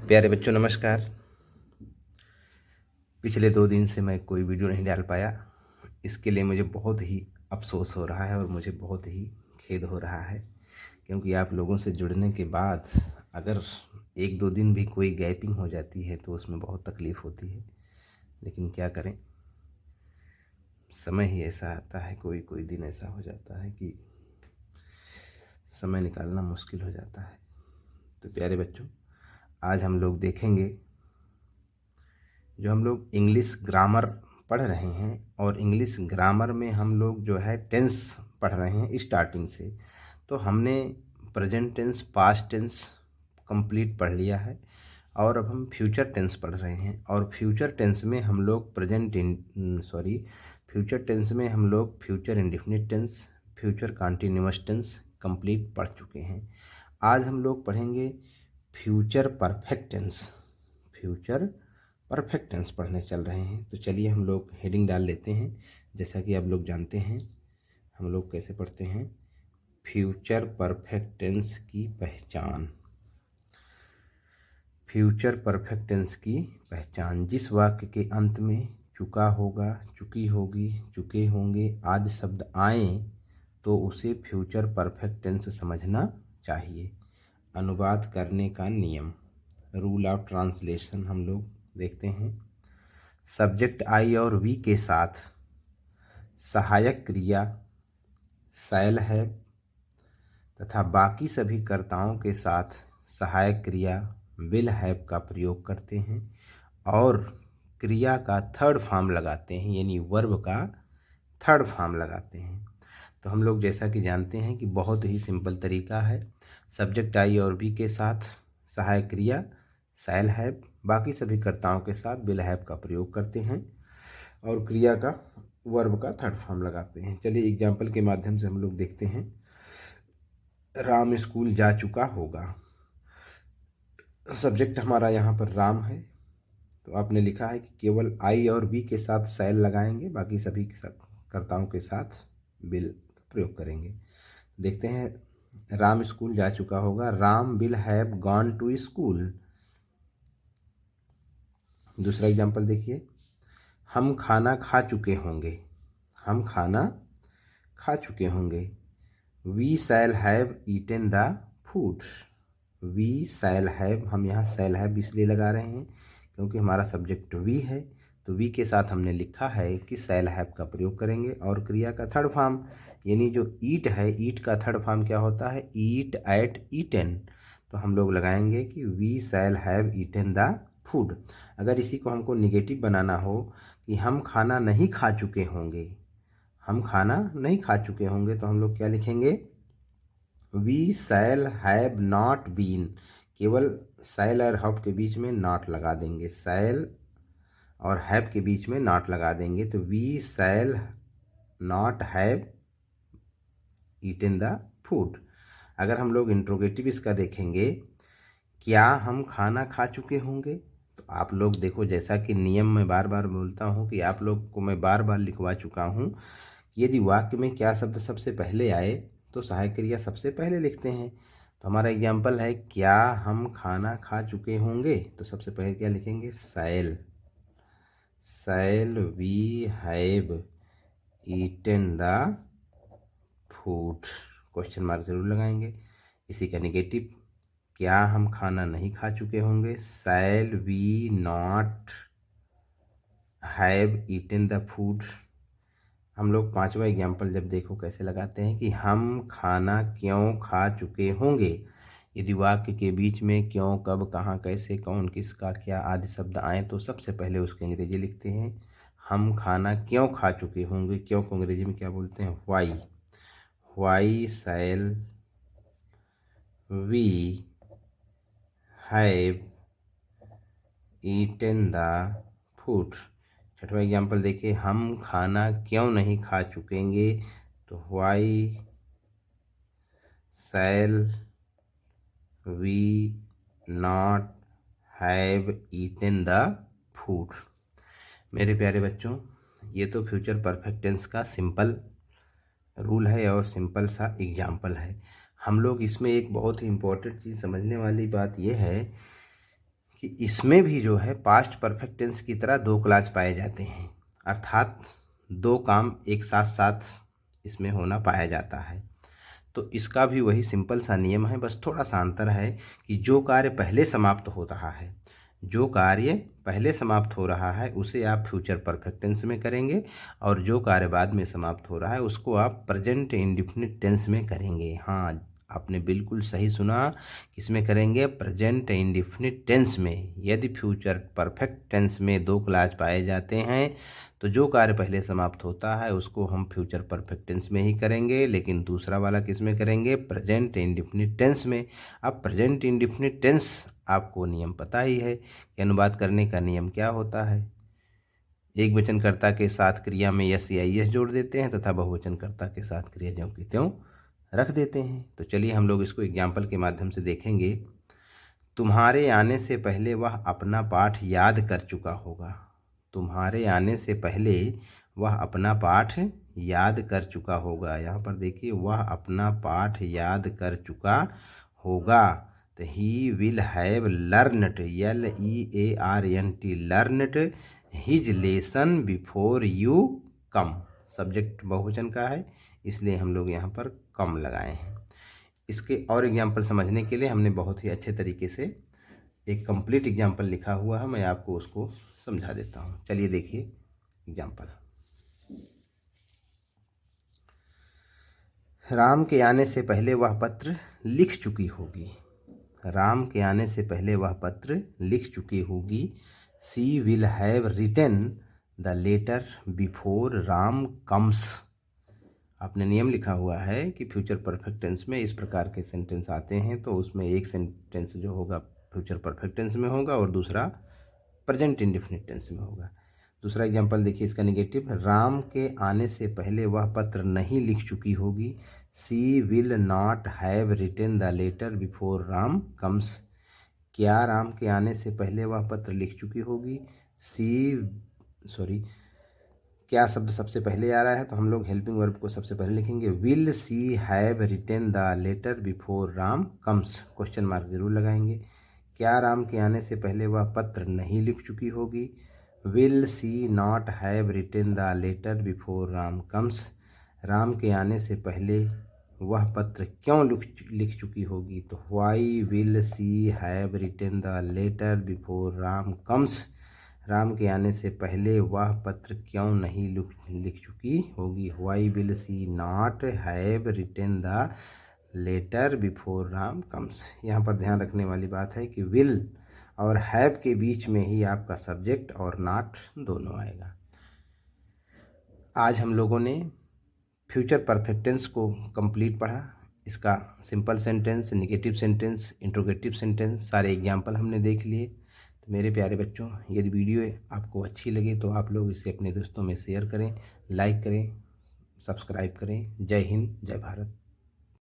प्यारे बच्चों नमस्कार। पिछले 2 दिन से मैं कोई वीडियो नहीं डाल पाया। इसके लिए मुझे बहुत ही अफसोस हो रहा है और मुझे बहुत ही खेद हो रहा है, क्योंकि आप लोगों से जुड़ने के बाद अगर 1-2 दिन भी कोई गैपिंग हो जाती है तो उसमें बहुत तकलीफ़ होती है। लेकिन क्या करें, समय ही ऐसा आता है, कोई कोई दिन ऐसा हो जाता है कि समय निकालना मुश्किल हो जाता है। तो प्यारे बच्चों, आज हम लोग देखेंगे, जो हम लोग इंग्लिश ग्रामर पढ़ रहे हैं और इंग्लिश ग्रामर में हम लोग जो है टेंस पढ़ रहे हैं स्टार्टिंग से। तो हमने present tense, past tense complete पढ़ लिया है और अब हम फ्यूचर टेंस पढ़ रहे हैं। और फ्यूचर टेंस में हम लोग फ्यूचर टेंस में हम लोग future indefinite tense, future continuous tense complete पढ़ चुके हैं। आज हम लोग पढ़ेंगे future perfect tense. Future perfect tense पढ़ने चल रहे हैं। तो चलिए हम लोग हेडिंग डाल लेते हैं। जैसा कि आप लोग जानते हैं हम लोग कैसे पढ़ते हैं, फ्यूचर परफेक्ट टेंस की पहचान। फ्यूचर परफेक्ट टेंस की पहचान: जिस वाक्य के अंत में चुका होगा, चुकी होगी, चुके होंगे आदि शब्द आए तो उसे फ्यूचर परफेक्ट टेंस समझना चाहिए। अनुवाद करने का नियम, रूल ऑफ ट्रांसलेशन हम लोग देखते हैं। सब्जेक्ट आई और वी के साथ सहायक क्रिया शैल है तथा बाकी सभी कर्ताओं के साथ सहायक क्रिया विल हैव का प्रयोग करते हैं और क्रिया का थर्ड फॉर्म लगाते हैं, यानी वर्ब का थर्ड फॉर्म लगाते हैं। तो हम लोग जैसा कि जानते हैं कि बहुत ही सिंपल तरीका है। सब्जेक्ट आई और वी के साथ सहायक क्रिया शैल हैव, बाकी सभी कर्ताओं के साथ विल हैव का प्रयोग करते हैं और क्रिया का वर्ब का थर्ड फॉर्म लगाते हैं। चलिए एग्जाम्पल के माध्यम से हम लोग देखते हैं। राम स्कूल जा चुका होगा। सब्जेक्ट हमारा यहाँ पर राम है, तो आपने लिखा है कि केवल आई और वी के साथ शैल लगाएंगे, बाकी सभी कर्ताओं के साथ विल का प्रयोग करेंगे। देखते हैं, राम स्कूल जा चुका होगा। Ram will have gone to school. दूसरा एग्जाम्पल देखिए, हम खाना खा चुके होंगे। हम खाना खा चुके होंगे। We shall have eaten the food. We shall have, हम यहाँ शैल हैव इसलिए लगा रहे हैं क्योंकि हमारा सब्जेक्ट वी है, तो वी के साथ हमने लिखा है कि शैल हैव का प्रयोग करेंगे और क्रिया का थर्ड फॉर्म यानी जो ईट है, ईट का थर्ड फॉर्म क्या होता है, ईट, एट, ईटन। तो हम लोग लगाएंगे कि we shall have eaten the food. अगर इसी को हमको निगेटिव बनाना हो कि हम खाना नहीं खा चुके होंगे, हम खाना नहीं खा चुके होंगे, तो हम लोग क्या लिखेंगे, we shall have not been. केवल शैल और हैव के बीच में नॉट लगा देंगे, शैल और हैव के बीच में नॉट लगा देंगे, तो we shall not have eaten the food. अगर हम लोग इंट्रोगेटिव इसका देखेंगे, क्या हम खाना खा चुके होंगे, तो आप लोग देखो, जैसा कि नियम मैं बार बार बोलता हूँ कि आप लोग को मैं बार बार लिखवा चुका हूँ, यदि वाक्य में क्या शब्द सबसे पहले आए तो सहायक क्रिया सबसे पहले लिखते हैं। तो हमारा एग्जाम्पल है, क्या हम खाना खा चुके होंगे, तो सबसे पहले क्या लिखेंगे, shall. Shall we have eaten the food, question mark जरूर लगाएंगे। इसी का निगेटिव, क्या हम खाना नहीं खा चुके होंगे, shall we not have eaten the food. हम लोग पांचवा एग्जाम्पल जब देखो कैसे लगाते हैं कि हम खाना क्यों खा चुके होंगे। यदि वाक्य के बीच में क्यों, कब, कहाँ, कैसे, कौन, किसका, क्या आदि शब्द आए तो सबसे पहले उसके अंग्रेजी लिखते हैं। हम खाना क्यों खा चुके होंगे, क्यों को अंग्रेजी में क्या बोलते हैं, why. Why shall we have eaten the food. छठवां एग्जाम्पल देखिए, हम खाना क्यों नहीं खा चुकेंगे, तो why shall we not have eaten the food. मेरे प्यारे बच्चों, ये तो फ्यूचर परफेक्ट टेंस का सिंपल रूल है और सिंपल सा एग्जाम्पल है। हम लोग इसमें एक बहुत ही इम्पोर्टेंट चीज़ समझने वाली बात यह है कि इसमें भी जो है पास्ट परफेक्ट टेंस की तरह दो क्लास पाए जाते हैं, अर्थात दो काम एक साथ साथ इसमें होना पाया जाता है। तो इसका भी वही सिंपल सा नियम है, बस थोड़ा सा अंतर है कि जो कार्य पहले समाप्त हो रहा है, जो कार्य पहले समाप्त हो रहा है उसे आप फ्यूचर परफेक्ट टेंस में करेंगे, और जो कार्य बाद में समाप्त हो रहा है उसको आप प्रेजेंट इंडेफिनिट टेंस में करेंगे। हाँ, आपने बिल्कुल सही सुना, किसमें करेंगे? प्रेजेंट इंडेफिनिट टेंस में। यदि फ्यूचर परफेक्ट टेंस में दो क्लास पाए जाते हैं तो जो कार्य पहले समाप्त होता है उसको हम फ्यूचर परफेक्ट टेंस में ही करेंगे, लेकिन दूसरा वाला किस में करेंगे? प्रेजेंट इंडेफिनिट टेंस में। अब प्रेजेंट इंडेफिनिट टेंस आपको नियम पता ही है कि अनुवाद करने का नियम क्या होता है। एक वचनकर्ता के साथ क्रिया में यस या यस जोड़ देते हैं तथा बहुवचनकर्ता के साथ क्रिया ज्यों की त्यों रख देते हैं। तो चलिए हम लोग इसको एग्जाम्पल के माध्यम से देखेंगे। तुम्हारे आने से पहले वह अपना पाठ याद कर चुका होगा। तुम्हारे आने से पहले वह अपना पाठ याद कर चुका होगा। यहाँ पर देखिए, वह अपना पाठ याद कर चुका होगा। तो he will have learned, LEARNT, learned his lesson before you come. Subject बहुवचन का है इसलिए हम लोग यहाँ पर कम लगाए हैं। इसके और एग्जाम्पल समझने के लिए हमने बहुत ही अच्छे तरीके से एक कंप्लीट एग्जाम्पल लिखा हुआ है, मैं आपको उसको समझा देता हूँ। चलिए देखिए एग्जाम्पल। राम के आने से पहले वह पत्र लिख चुकी होगी। राम के आने से पहले वह पत्र लिख चुकी होगी। She will have written the letter before Ram comes. आपने नियम लिखा हुआ है कि फ्यूचर परफेक्ट टेंस में इस प्रकार के सेंटेंस आते हैं, तो उसमें एक सेंटेंस जो होगा फ्यूचर परफेक्ट टेंस में होगा और दूसरा प्रेजेंट इंडेफिनिट टेंस में होगा। दूसरा एग्जांपल देखिए इसका नेगेटिव। राम के आने से पहले वह पत्र नहीं लिख चुकी होगी। She will not have written the letter before Ram comes. क्या राम के आने से पहले वह पत्र लिख चुकी होगी? क्या शब्द सबसे पहले आ रहा है तो हम लोग हेल्पिंग वर्ब को सबसे पहले लिखेंगे। Will she have written the letter before Ram comes, question mark जरूर लगाएंगे। क्या राम के आने से पहले वह पत्र नहीं लिख चुकी होगी? Will she not have written the letter before Ram comes. Ram के आने से पहले वह पत्र क्यों लिख चुकी होगी? तो why will she have written the letter before Ram comes. Ram के आने से पहले वह पत्र क्यों नहीं लिख चुकी होगी? Why will she not have written the letter before Ram comes. यहाँ पर ध्यान रखने वाली बात है कि विल और हैव के बीच में ही आपका सब्जेक्ट और नॉट दोनों आएगा। आज हम लोगों ने फ्यूचर परफेक्ट टेंस को कंप्लीट पढ़ा। इसका simple sentence, negative sentence, interrogative sentence, सारे एग्जाम्पल हमने देख लिए। तो मेरे प्यारे बच्चों, यदि वीडियो आपको अच्छी लगे तो आप लोग इसे अपने दोस्तों में शेयर करें, लाइक करें, सब्सक्राइब करें। जय हिंद, जय भारत।